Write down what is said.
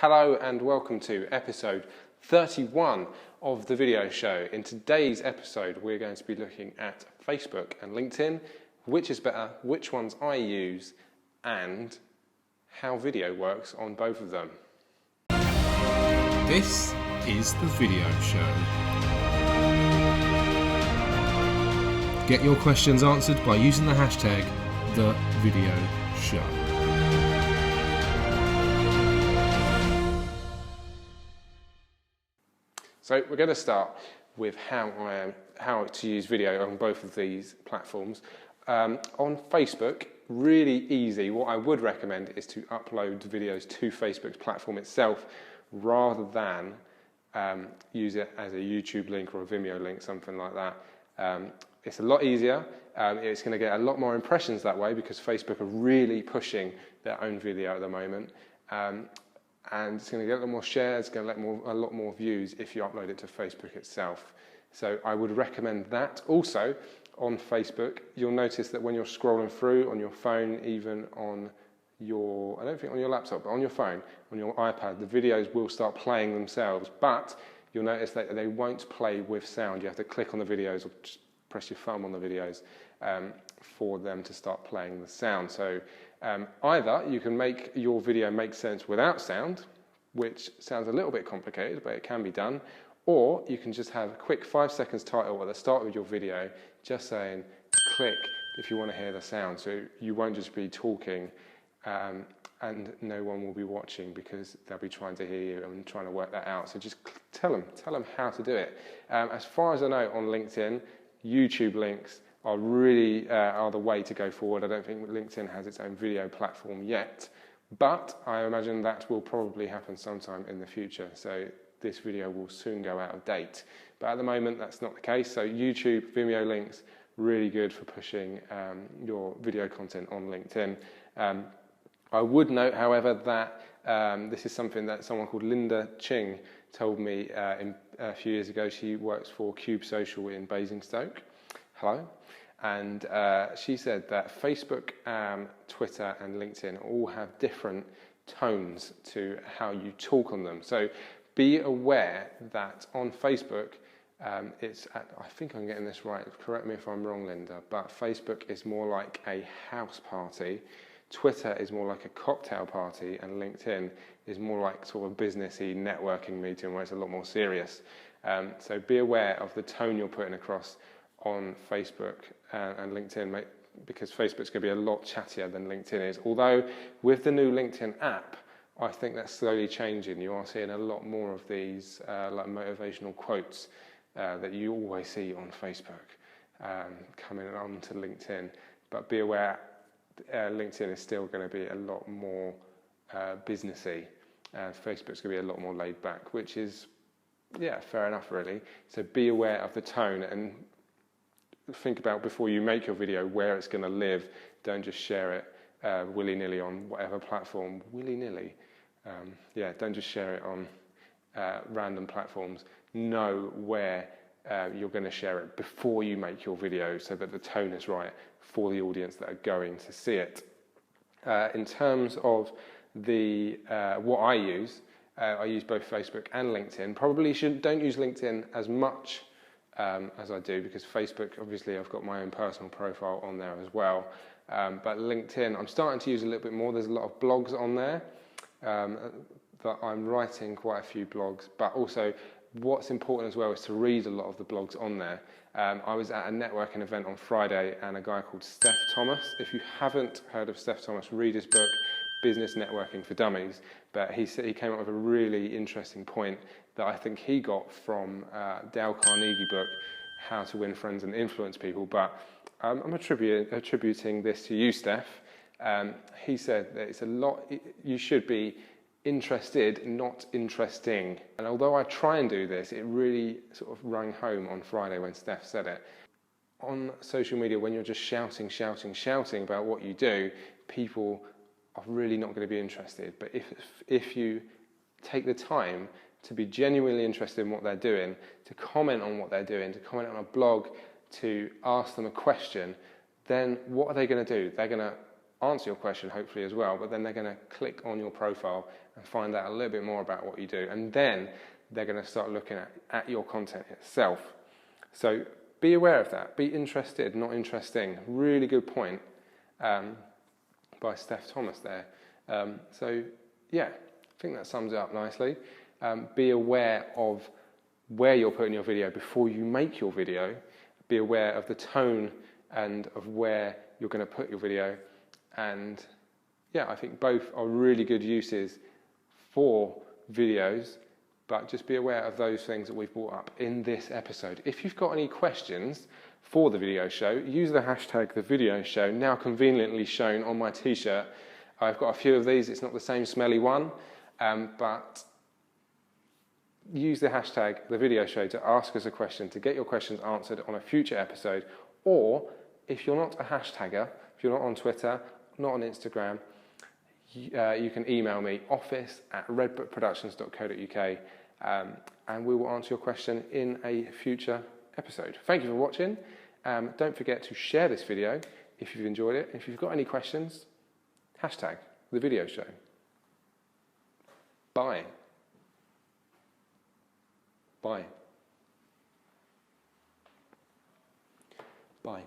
Hello and welcome to episode 31 of the video show. In today's episode, we're going to be looking at Facebook and LinkedIn, which is better, which ones I use, and how video works on both of them. This is the video show. Get your questions answered by using the hashtag #TheVideoShow. So we're going to start with how to use video on both of these platforms. On Facebook, really easy. What I would recommend is to upload videos to Facebook's platform itself rather than use it as a YouTube link or a Vimeo link, something like that. It's a lot easier. It's going to get a lot more impressions that way because Facebook are really pushing their own video at the moment. And it's going to get a lot more shares, it's going to get a lot more views if you upload it to Facebook itself. So I would recommend that. Also, on Facebook, you'll notice that when you're scrolling through on your phone, even on your, I don't think on your laptop, but on your phone, on your iPad, the videos will start playing themselves, but you'll notice that they won't play with sound. You have to click on the videos or just press your thumb on the videos for them to start playing the sound. So either you can make your video make sense without sound, which sounds a little bit complicated, but it can be done, or you can just have a quick 5 seconds title at the start of your video, just saying click if you want to hear the sound. So you won't just be talking and no one will be watching because they'll be trying to hear you and trying to work that out. So just tell them how to do it. As far as I know, on LinkedIn, YouTube links are really are the way to go forward. I don't think LinkedIn has its own video platform yet, but I imagine that will probably happen sometime in the future. So this video will soon go out of date. But at the moment, that's not the case. So YouTube, Vimeo links, really good for pushing your video content on LinkedIn. I would note, however, that this is something that someone called Linda Ching told me a few years ago. She works for Cube Social in Basingstoke. Hello. And she said that Facebook, Twitter and LinkedIn all have different tones to how you talk on them. So be aware that on Facebook, I think I'm getting this right, correct me if I'm wrong, Linda, but Facebook is more like a house party, Twitter is more like a cocktail party, and LinkedIn is more like sort of a businessy networking meeting where it's a lot more serious. So be aware of the tone you're putting across on Facebook and LinkedIn, because Facebook's going to be a lot chattier than LinkedIn is. Although with the new LinkedIn app, I think that's slowly changing. You are seeing a lot more of these like motivational quotes that you always see on Facebook coming on to LinkedIn. But be aware, LinkedIn is still going to be a lot more businessy. Facebook's going to be a lot more laid back, which is, yeah, fair enough really. So be aware of the tone and think about before you make your video where it's going to live. Don't just share it willy-nilly on whatever platform, willy-nilly. Don't just share it on random platforms. Know where you're going to share it before you make your video so that the tone is right for the audience that are going to see it. In terms of the what I use both Facebook and LinkedIn. Probably don't use LinkedIn as much as I do, because Facebook, obviously I've got my own personal profile on there as well. But LinkedIn, I'm starting to use a little bit more. There's a lot of blogs on there that I'm writing quite a few blogs, but also what's important as well is to read a lot of the blogs on there. I was at a networking event on Friday and a guy called Steph Thomas. If you haven't heard of Steph Thomas, read his book, Business Networking for Dummies. But he came up with a really interesting point that I think he got from Dale Carnegie book, How to Win Friends and Influence People. But I'm attributing this to you, Steph. He said that it's a lot, you should be interested, not interesting. And although I try and do this, it really sort of rang home on Friday when Steph said it. On social media, when you're just shouting about what you do, people are really not going to be interested. But if you take the time to be genuinely interested in what they're doing, to comment on what they're doing, to comment on a blog, to ask them a question, then what are they going to do? They're going to answer your question hopefully as well, but then they're going to click on your profile and find out a little bit more about what you do, and then they're going to start looking at your content itself. So be aware of that. Be interested, not interesting. Really good point by Steph Thomas there. So yeah, I think that sums it up nicely. Be aware of where you're putting your video before you make your video. Be aware of the tone and of where you're going to put your video. And yeah, I think both are really good uses for videos, but just be aware of those things that we've brought up in this episode. If you've got any questions for the video show, use the hashtag #TheVideoShow, now conveniently shown on my t-shirt. I've got a few of these. It's not the same smelly one, but use the hashtag #TheVideoShow to ask us a question, to get your questions answered on a future episode. Or if you're not a hashtagger, if you're not on Twitter, not on Instagram, you can email me, office@redbookproductions.co.uk, and we will answer your question in a future episode. Thank you for watching. Don't forget to share this video if you've enjoyed it. If you've got any questions, hashtag #TheVideoShow. Bye. Bye. Bye.